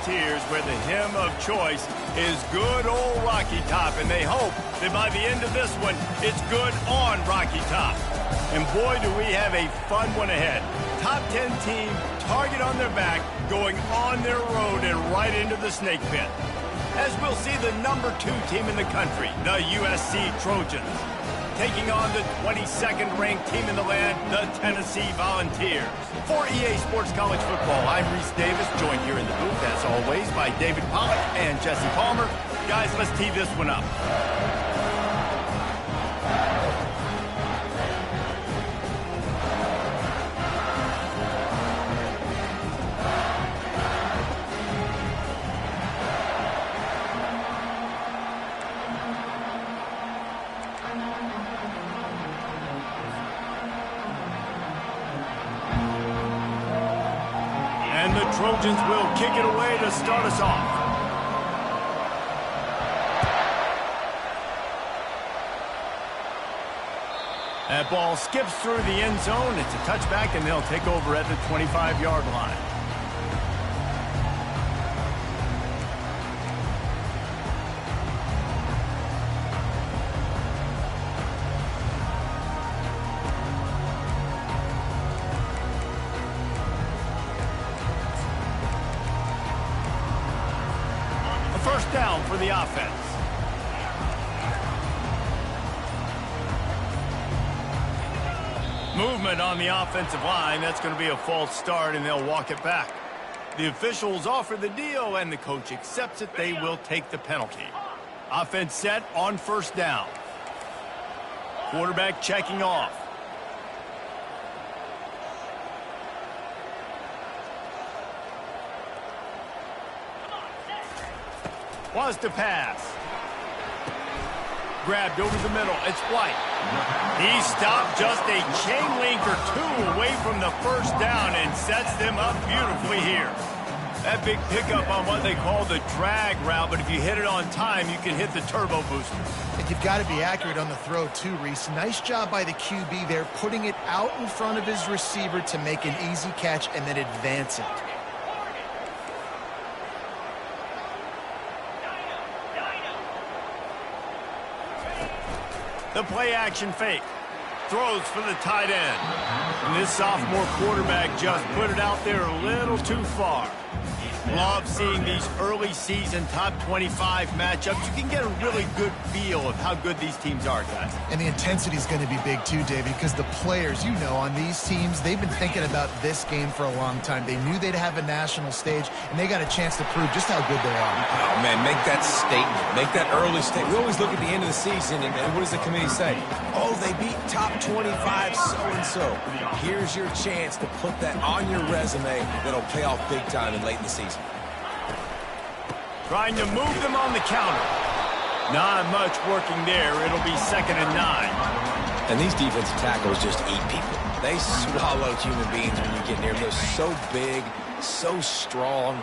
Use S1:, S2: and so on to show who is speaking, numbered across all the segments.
S1: Volunteers, where the hymn of choice is good old Rocky Top, and they hope that by the end of this one, it's good on Rocky Top. And boy, do we have a fun one ahead. Top 10 team, target on their back, going on their road and right into the snake pit. As we'll see the number 2 team in the country, the USC Trojans, taking on the 22nd ranked team in the land, the Tennessee Volunteers. For EA Sports College Football, I'm Reese Davis, joined here in the booth, as always, by David Pollack and Jesse Palmer. Guys, let's tee this one up. And the Trojans will kick it away to start us off. That ball skips through the end zone. It's a touchback, and they'll take over at the 25-yard line. First down for the offense. Movement on the offensive line. That's going to be a false start, and they'll walk it back. The officials offer the deal, and the coach accepts it. They will take the penalty. Offense set on first down. Quarterback checking off. Was to pass. Grabbed over the middle. It's White. He stopped just a chain link or 2 away from the first down and sets them up beautifully here. That big pickup on what they call the drag route, but if you hit it on time, you can hit the turbo booster.
S2: And you've got to be accurate on the throw too, Reese. Nice job by the QB there, putting it out in front of his receiver to make an easy catch and then advance it.
S1: The play-action fake. Throws for the tight end. And this sophomore quarterback just put it out there a little too far. Love seeing these early season top 25 matchups. You can get a really good feel of how good these teams are, guys.
S2: And the intensity is going to be big too, David, because the players, you know, on these teams, they've been thinking about this game for a long time. They knew they'd have a national stage, and they got a chance to prove just how good they are.
S3: Oh, man, make that statement. Make that early statement. We always look at the end of the season, and what does the committee say? Oh, they beat top 25 so-and-so. Here's your chance to put that on your resume that'll pay off big time and late in the season.
S1: Trying to move them on the counter. Not much working there. It'll be 2nd and 9.
S3: And these defensive tackles just eat people. They swallow human beings when you get near them. They're so big, so strong.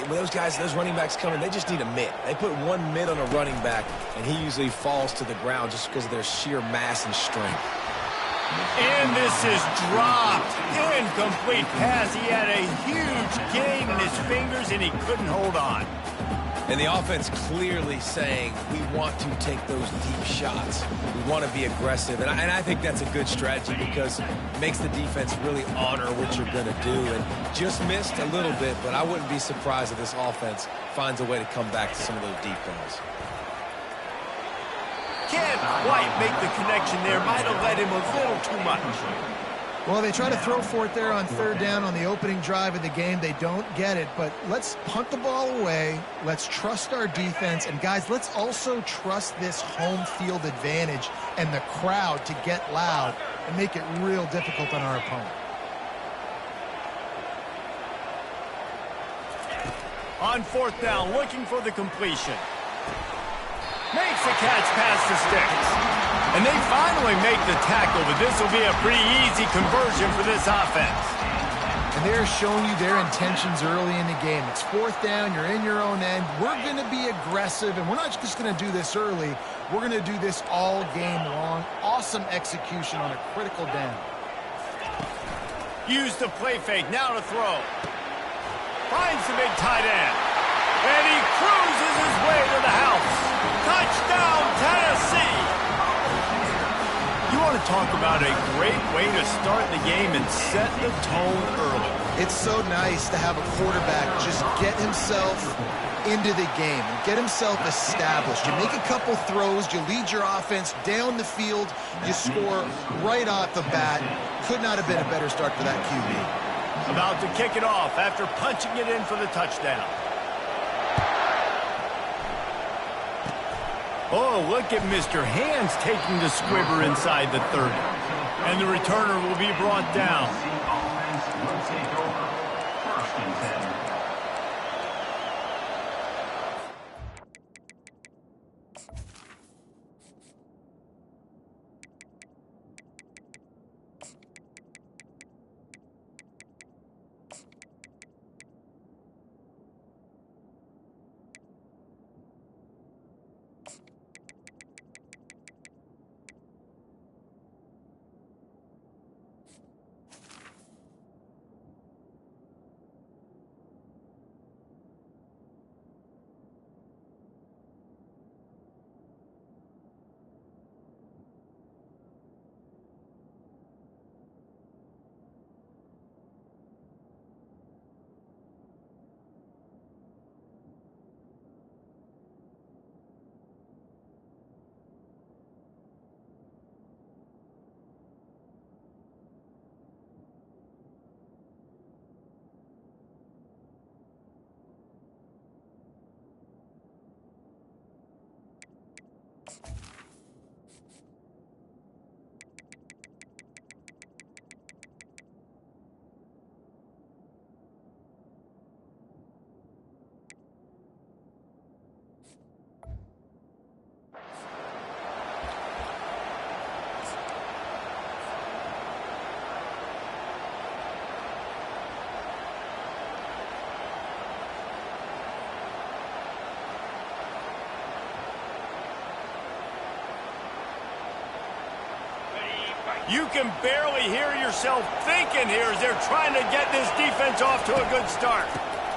S3: When those guys, those running backs come in, they just need a mitt. They put one mitt on a running back, and he usually falls to the ground just because of their sheer mass and strength.
S1: And this is dropped. Incomplete pass. He had a huge gain in his fingers, and he couldn't hold on.
S3: And the offense clearly saying, we want to take those deep shots. We want to be aggressive. And I think that's a good strategy because it makes the defense really honor what you're going to do. And just missed a little bit, but I wouldn't be surprised if this offense finds a way to come back to some of those deep balls.
S1: Can't quite make the connection there. Might have led him a little too much.
S2: Well, they try to throw for it there on 3rd down on the opening drive of the game. They don't get it, but let's punt the ball away. Let's trust our defense. And, guys, let's also trust this home field advantage and the crowd to get loud and make it real difficult on our opponent.
S1: On 4th down, looking for the completion. Makes a catch past the sticks. And they finally make the tackle, but this will be a pretty easy conversion for this offense.
S2: And they're showing you their intentions early in the game. It's 4th down, you're in your own end. We're going to be aggressive, and we're not just going to do this early. We're going to do this all game long. Awesome execution on a critical down.
S1: Use the play fake, now to throw. Finds the big tight end. talk about a great way to start the game and set the tone early.
S2: It's so nice to have a quarterback just get himself into the game and get himself established. You make a couple throws, you lead your offense down the field, you score right off the bat. Could not have been a better start for that QB.
S1: About to kick it off after punching it in for the touchdown. Oh, look at Mr. Hands taking the squibber inside the 30. And the returner will be brought down. You can barely hear yourself thinking here as they're trying to get this defense off to a good start.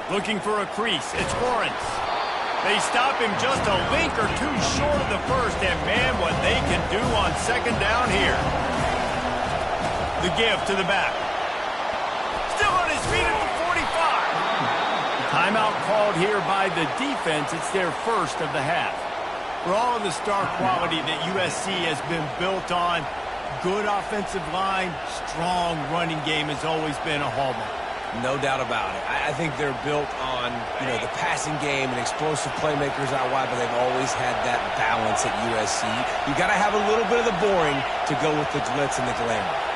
S1: Looking for a crease. It's Lawrence. They stop him just a link or two short of the first, and man, what they can do on second down here. The give to the back. Still on his feet at the 45. Timeout called here by the defense. It's their first of the half. For all of the star quality that USC has been built on, good offensive line, strong running game has always been a hallmark.
S3: No doubt about it. I think they're built on, the passing game and explosive playmakers out wide, but they've always had that balance at USC. You got to have a little bit of the boring to go with the glitz and the glamour.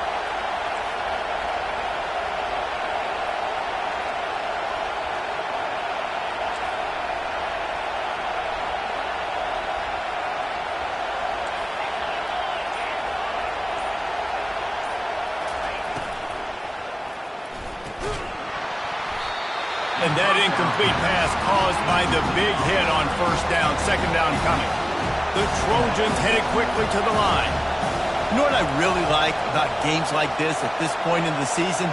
S1: And that incomplete pass caused by the big hit on first down, second down coming. The Trojans headed quickly to the line.
S4: You know what I really like about games like this at this point in the season?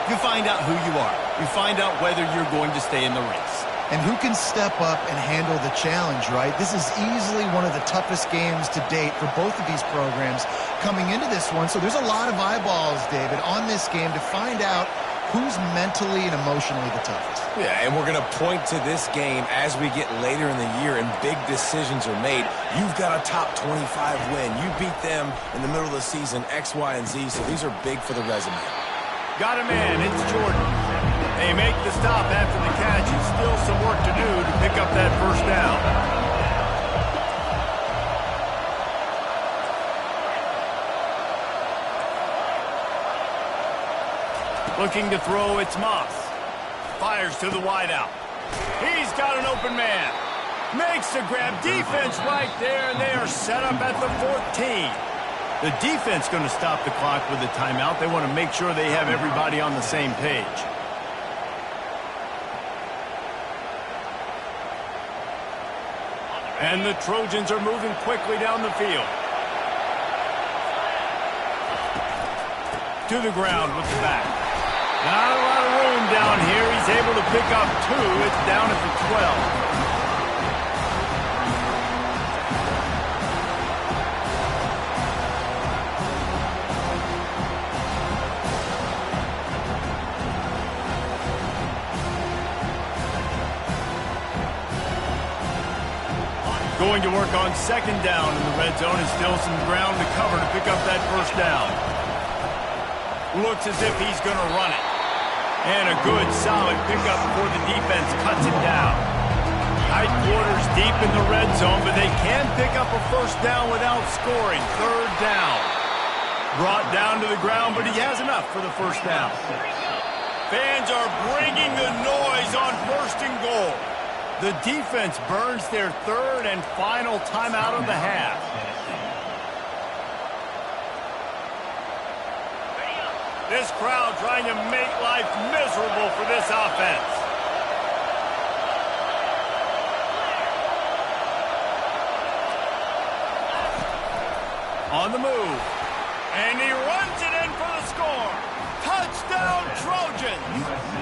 S4: You find out who you are. You find out whether you're going to stay in the race.
S2: And who can step up and handle the challenge, right? This is easily one of the toughest games to date for both of these programs coming into this one. So there's a lot of eyeballs, David, on this game to find out who's mentally and emotionally the toughest.
S3: Yeah, and we're going to point to this game as we get later in the year and big decisions are made. You've got a top 25 win. You beat them in the middle of the season, X, Y, and Z, so these are big for the resume.
S1: Got a man, it's Jordan. They make the stop after the catch, and still some work to do to pick up that first down. Looking to throw, it's Moss. Fires to the wideout. He's got an open man. Makes the grab. Defense right there, and they are set up at the 14. The defense going to stop the clock with a timeout. They want to make sure they have everybody on the same page. And the Trojans are moving quickly down the field. To the ground with the back. Not a lot of room down here. He's able to pick up 2. It's down at the 12. Going to work on second down in the red zone and still some ground to cover to pick up that first down. Looks as if he's going to run it. And a good, solid pickup before the defense cuts it down. Tight quarters deep in the red zone, but they can pick up a first down without scoring. Third down. Brought down to the ground, but he has enough for the first down. Fans are bringing the noise on first and goal. The defense burns their third and final timeout of the half. This crowd trying to make life miserable for this offense. On the move. And he runs it in for the score. Touchdown, Trojans!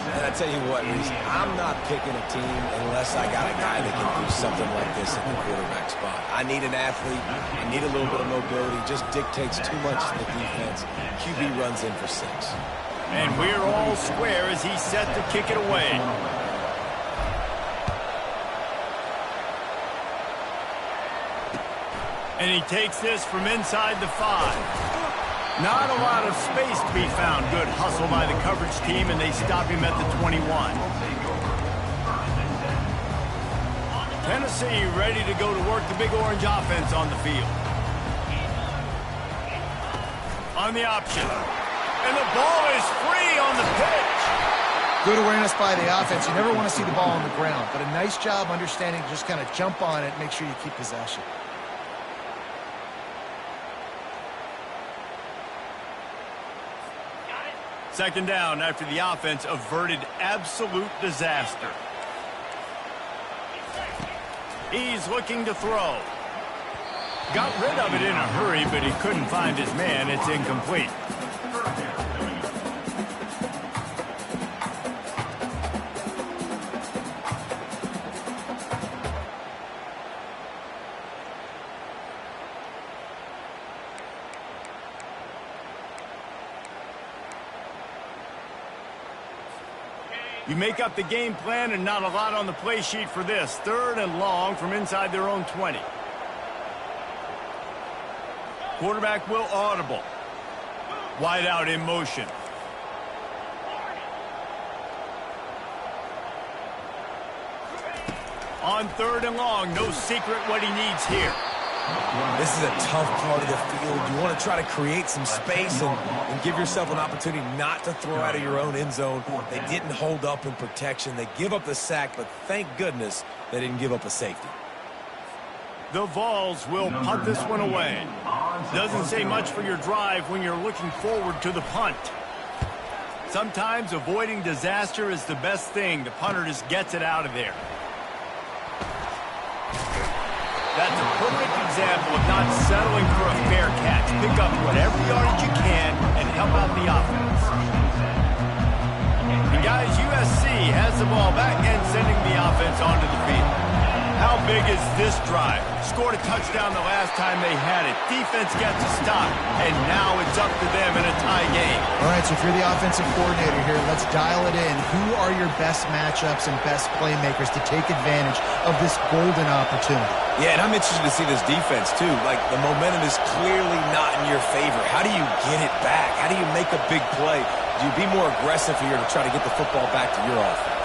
S3: And I tell you what, Reese, I'm not picking a team unless I got a guy that can do something like this at the quarterback spot. I need an athlete. I need a little bit of mobility. Just dictates too much to the defense. QB runs in for 6.
S1: And we're all square as he's set to kick it away. And he takes this from inside the 5. Not a lot of space to be found. Good hustle by the coverage team, and they stop him at the 21. Tennessee ready to go to work the Big Orange offense on the field. On the option. And the ball is free on the pitch.
S2: Good awareness by the offense. You never want to see the ball on the ground, but a nice job understanding to just kind of jump on it, make sure you keep possession.
S1: Second down after the offense averted absolute disaster. He's looking to throw. Got rid of it in a hurry, but he couldn't find his man. It's incomplete. You make up the game plan and not a lot on the play sheet for this. Third and long from inside their own 20. Quarterback will audible. Wide out in motion. On third and long, no secret what he needs here.
S3: This is a tough part of the field. You want to try to create some space and give yourself an opportunity not to throw out of your own end zone. They didn't hold up in protection. They give up the sack, but thank goodness they didn't give up a safety.
S1: The Vols will punt this one away. Doesn't say much for your drive when you're looking forward to the punt. Sometimes avoiding disaster is the best thing. The punter just gets it out of there. That's a perfect example of not settling for a fair catch. Pick up whatever yardage you can and help out the offense. And guys, USC has the ball back and sending the offense onto the field. How big is this drive? Scored a touchdown the last time they had it. Defense gets a stop, and now it's up to them in a tie game.
S2: All right, so if you're the offensive coordinator here, let's dial it in. Who are your best matchups and best playmakers to take advantage of this golden opportunity?
S3: Yeah, and I'm interested to see this defense, too. Like, the momentum is clearly not in your favor. How do you get it back? How do you make a big play? Do you be more aggressive here to try to get the football back to your offense?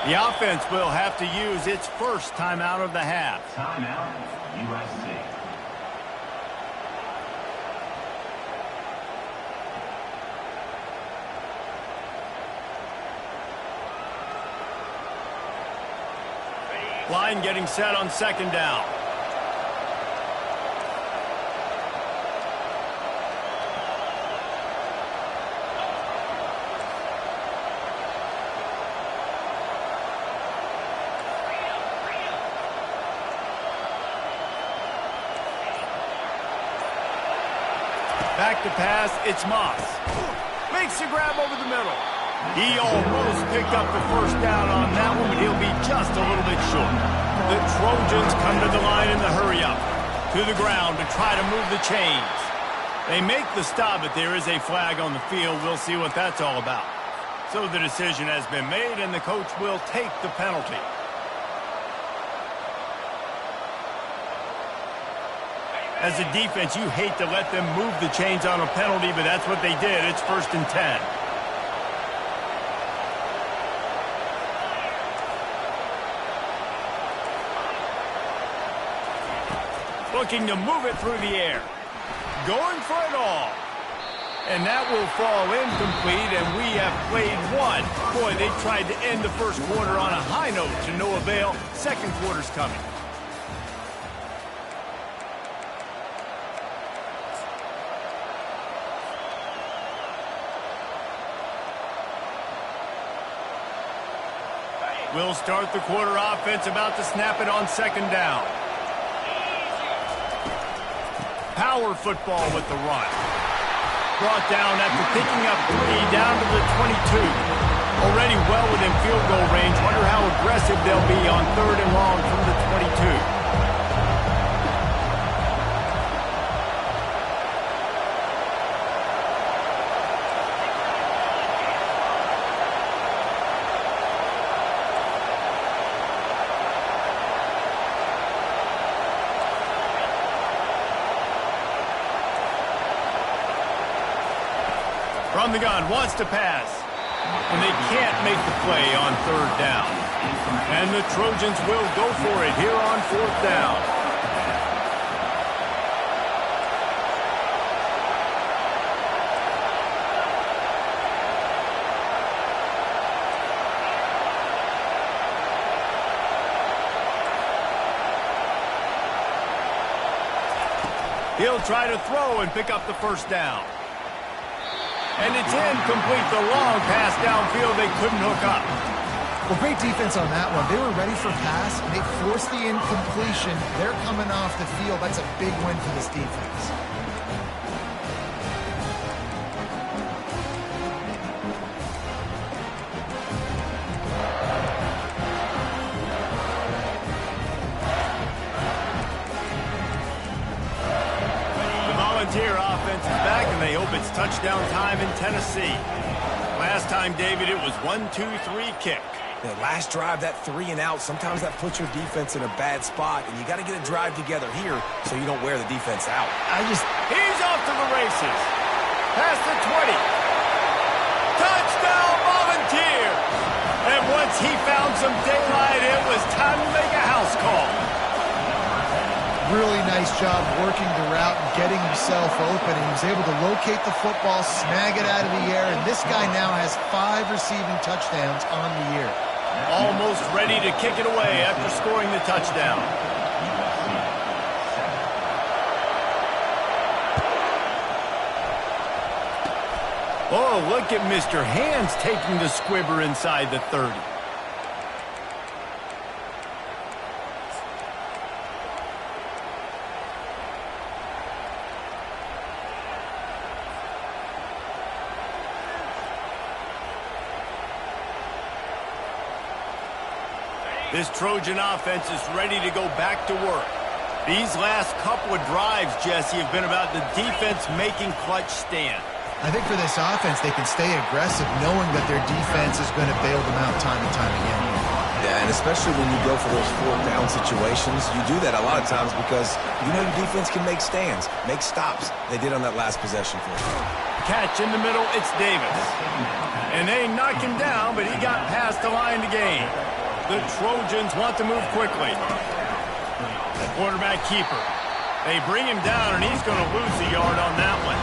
S1: The offense will have to use its first timeout of the half.
S5: Timeout, USC.
S1: Line getting set on second down. Back to pass, it's Moss. Makes the grab over the middle. He almost picked up the first down on that one, but he'll be just a little bit short. The Trojans come to the line in the hurry-up. To the ground to try to move the chains. They make the stop, but there is a flag on the field. We'll see what that's all about. So the decision has been made, and the coach will take the penalty. As a defense, you hate to let them move the chains on a penalty, but that's what they did. It's 1st and 10. Looking to move it through the air. Going for it all. And that will fall incomplete, and we have played one. Boy, they tried to end the first quarter on a high note to no avail. Second quarter's coming. We'll start the quarter offense, about to snap it on 2nd down. Power football with the run. Brought down after picking up 3 down to the 22. Already well within field goal range. Wonder how aggressive they'll be on 3rd and long from the 22. From the gun, wants to pass. And they can't make the play on 3rd down. And the Trojans will go for it here on 4th down. He'll try to throw and pick up the 1st down. And it's incomplete. The long pass downfield they couldn't hook up.
S2: Well, great defense on that one. They were ready for pass. They forced the incompletion. They're coming off the field. That's a big win for this defense.
S1: Volunteer offense is back, and they hope it's touchdown time in Tennessee. Last time, David, it was 1-2-3 kick.
S3: That last drive, that 3 and out, sometimes that puts your defense in a bad spot, and you got to get a drive together here so you don't wear the defense out.
S1: He's off to the races. Past the 20. Touchdown, Volunteer! And once he found some daylight, it was time to make a house call.
S2: Really nice job working the route and getting himself open. And he was able to locate the football, snag it out of the air, and this guy now has 5 receiving touchdowns on the year.
S1: Almost ready to kick it away after scoring the touchdown. Oh, look at Mr. Hands taking the squibber inside the 30. This Trojan offense is ready to go back to work. These last couple of drives, Jesse, have been about the defense making clutch stand.
S2: I think for this offense, they can stay aggressive knowing that their defense is going to bail them out time and time again.
S3: Yeah, and especially when you go for those 4th down situations, you do that a lot of times because you know your defense can make stands, make stops. They did on that last possession for you.
S1: Catch in the middle, it's Davis. And they knock him down, but he got past the line to gain. The Trojans want to move quickly. The quarterback keeper. They bring him down, and he's going to lose a yard on that one.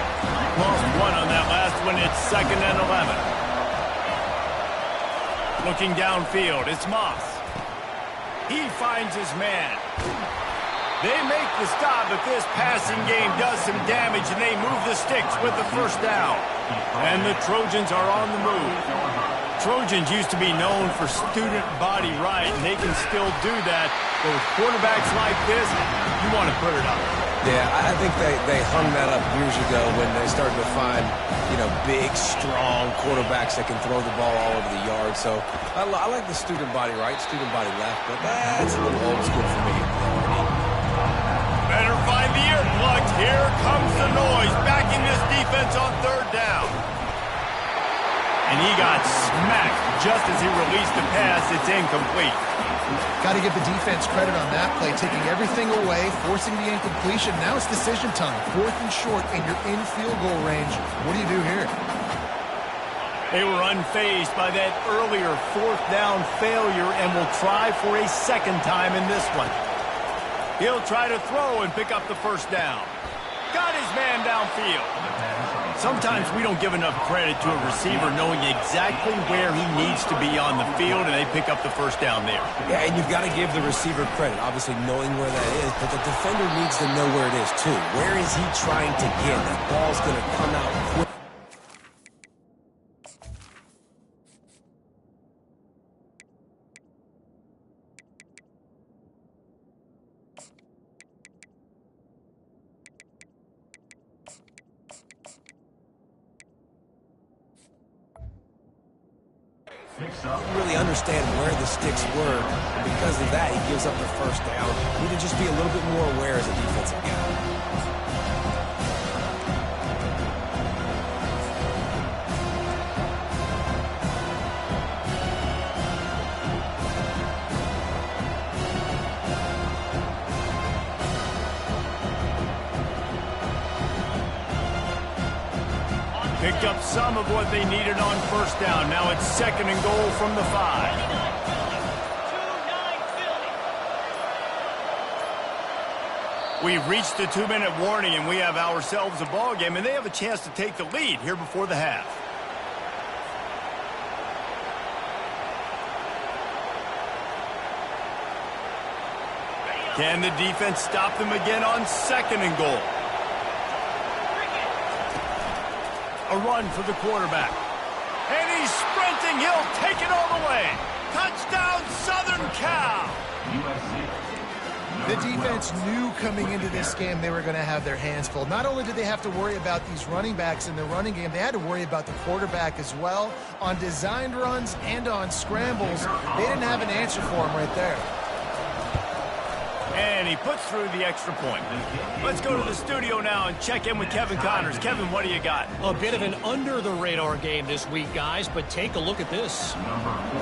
S1: Lost 1 on that last one. It's 2nd and 11. Looking downfield, it's Moss. He finds his man. They make the stop, but this passing game does some damage, and they move the sticks with the 1st down. And the Trojans are on the move. Trojans used to be known for student body right, and they can still do that. But with quarterbacks like this, you want to put it up.
S3: Yeah, I think they hung that up years ago when they started to find, big, strong quarterbacks that can throw the ball all over the yard. So I like the student body right, student body left, but that's a little old school for me.
S1: Better find the earplugs. Here comes the noise. Backing this defense on third down. And he got smacked just as he released the pass. It's incomplete.
S2: Got to give the defense credit on that play, taking everything away, forcing the incompletion. Now it's decision time. 4th and short, and you're in field goal range. What do you do here?
S1: They were unfazed by that earlier 4th down failure and will try for a second time in this one. He'll try to throw and pick up the first down. Got his man downfield. Sometimes we don't give enough credit to a receiver knowing exactly where he needs to be on the field, and they pick up the first down there.
S3: Yeah, and you've got to give the receiver credit, obviously knowing where that is, but the defender needs to know where it is too. Where is he trying to get? That ball's going to come out quick. Really understand where the sticks were, and because of that, he gives up the first down. We need to just be a little bit more aware as a defensive guy.
S1: Picked up some of what they needed on first down. Now it's 2nd and goal from the 5. We've reached the 2-minute warning, and we have ourselves a ball game, and they have a chance to take the lead here before the half. Can the defense stop them again on 2nd and goal? A run for the quarterback. And he's sprinting. He'll take it all the way. Touchdown, Southern Cal.
S2: The defense knew coming into this game they were going to have their hands full. Not only did they have to worry about these running backs in the running game, they had to worry about the quarterback as well. On designed runs and on scrambles, they didn't have an answer for him right there.
S1: And he puts through the extra point. Let's go to the studio now and check in with Kevin Connors. Kevin, what do you got?
S6: A bit of an under-the-radar game this week, guys, but take a look at this.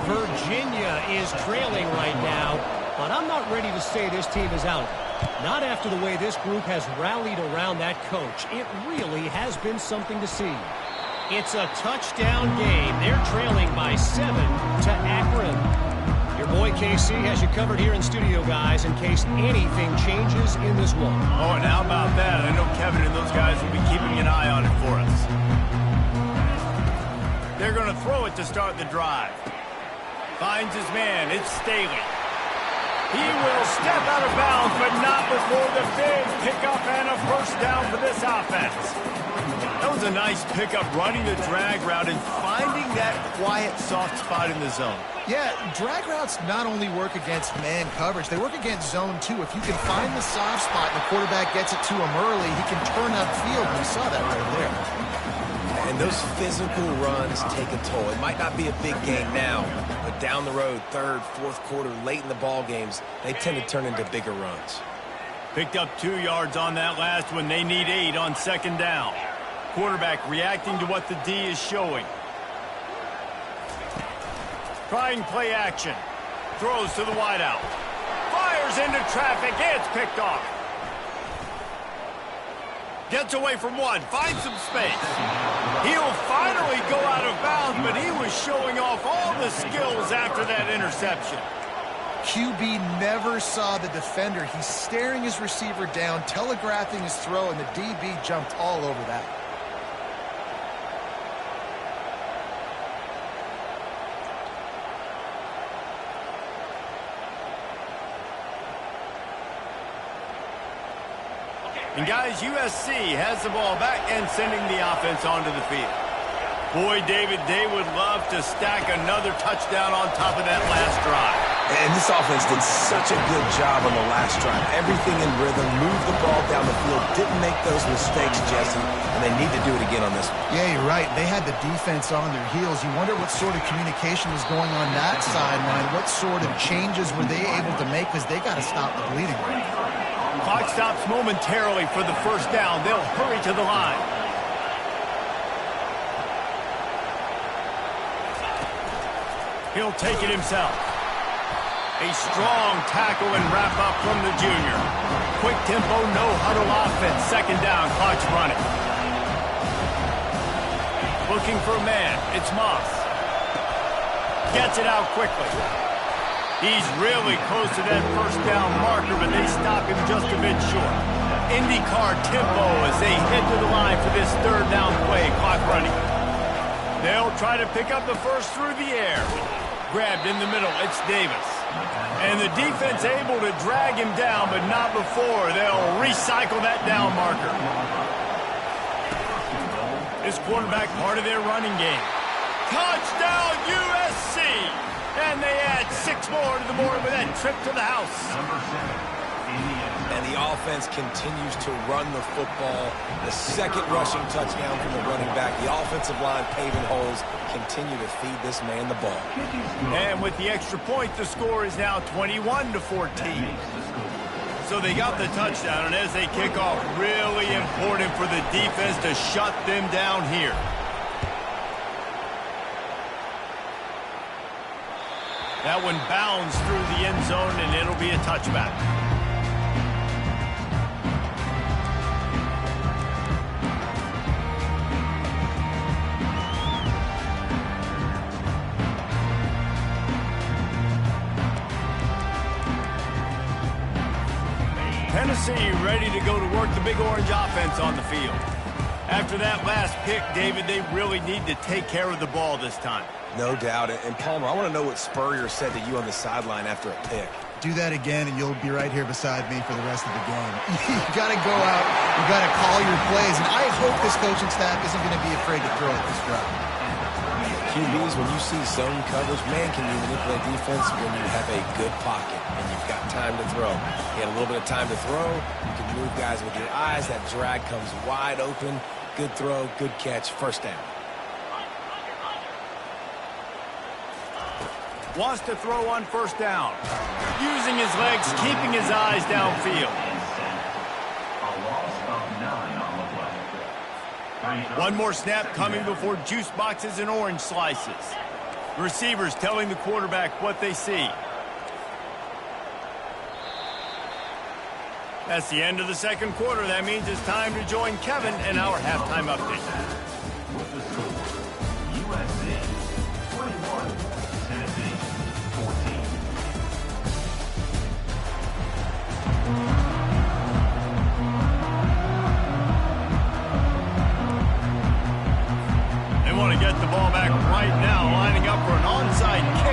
S6: Virginia is trailing right now, but I'm not ready to say this team is out. Not after the way this group has rallied around that coach. It really has been something to see. It's a touchdown game. They're trailing by 7 to Akron. Your boy KC has you covered here in studio, guys, in case anything changes in this one.
S1: Oh, and how about that? I know Kevin and those guys will be keeping an eye on it for us. They're going to throw it to start the drive. Finds his man. It's Staley. He will step out of bounds, but not before the big pickup and a first down for this offense. That was a nice pickup, running the drag route and finding that quiet, soft spot in the zone.
S2: Yeah, drag routes not only work against man coverage, they work against zone too. If you can find the soft spot and the quarterback gets it to him early, he can turn upfield. We saw that right there.
S3: And those physical runs take a toll. It might not be a big game now, but down the road, 3rd, 4th quarter, late in the ball games, they tend to turn into bigger runs.
S1: Picked up 2 yards on that last one. They need 8 on 2nd down. Quarterback reacting to what the D is showing. Trying play action. Throws to the wideout. Fires into traffic. It's picked off. Gets away from one. Finds some space. He'll finally go out of bounds, but he was showing off all the skills after that interception.
S2: QB never saw the defender. He's staring his receiver down, telegraphing his throw, and the DB jumped all over that.
S1: And guys, USC has the ball back and sending the offense onto the field. Boy, David, they would love to stack another touchdown on top of that last drive.
S3: And this offense did such a good job on the last drive. Everything in rhythm, moved the ball down the field, didn't make those mistakes, Jesse, and they need to do it again on this one.
S2: Yeah, you're right. They had the defense on their heels. You wonder what sort of communication was going on that sideline. What sort of changes were they able to make, because they got to stop the bleeding.
S1: Clock stops momentarily for the first down. They'll hurry to the line. He'll take it himself. A strong tackle and wrap up from the junior. Quick tempo, no huddle offense. Second down, clock's running. Looking for a man. It's Moss. Gets it out quickly. He's really close to that first down marker, but they stop him just a bit short. IndyCar tempo as they head to the line for this third down play. Clock running. They'll try to pick up the first through the air. Grabbed in the middle, it's Davis. And the defense able to drag him down, but not before. They'll recycle that down marker. This quarterback part of their running game. Touchdown USC! And they add 6 more to the board with that trip to the house.
S3: And the offense continues to run the football. The second rushing touchdown from the running back. The offensive line paving holes. Continue to feed this man the ball.
S1: And with the extra point, the score is now 21-14. So they got the touchdown, and as they kick off, really important for the defense to shut them down here. That one bounds through the end zone, and it'll be a touchback. Tennessee ready to go to work the Big Orange offense on the field. After that last pick, David, they really need to take care of the ball this time.
S3: No doubt. And Palmer, I want to know what Spurrier said to you on the sideline after a pick.
S2: Do that again, and you'll be right here beside me for the rest of the game. You got to go out. You got to call your plays. And I hope this coaching staff isn't going to be afraid to throw at this drive.
S3: QBs, when you see zone coverage, man, can you manipulate defense when you have a good pocket and you've got time to throw. You had a little bit of time to throw. You can move guys with your eyes. That drag comes wide open. Good throw, good catch, first down.
S1: Wants to throw on first down. Using his legs, keeping his eyes downfield. One more snap coming before juice boxes and orange slices. Receivers telling the quarterback what they see. That's the end of the second quarter. That means it's time to join Kevin in our halftime update. They want to get the ball back right now, lining up for an onside kick.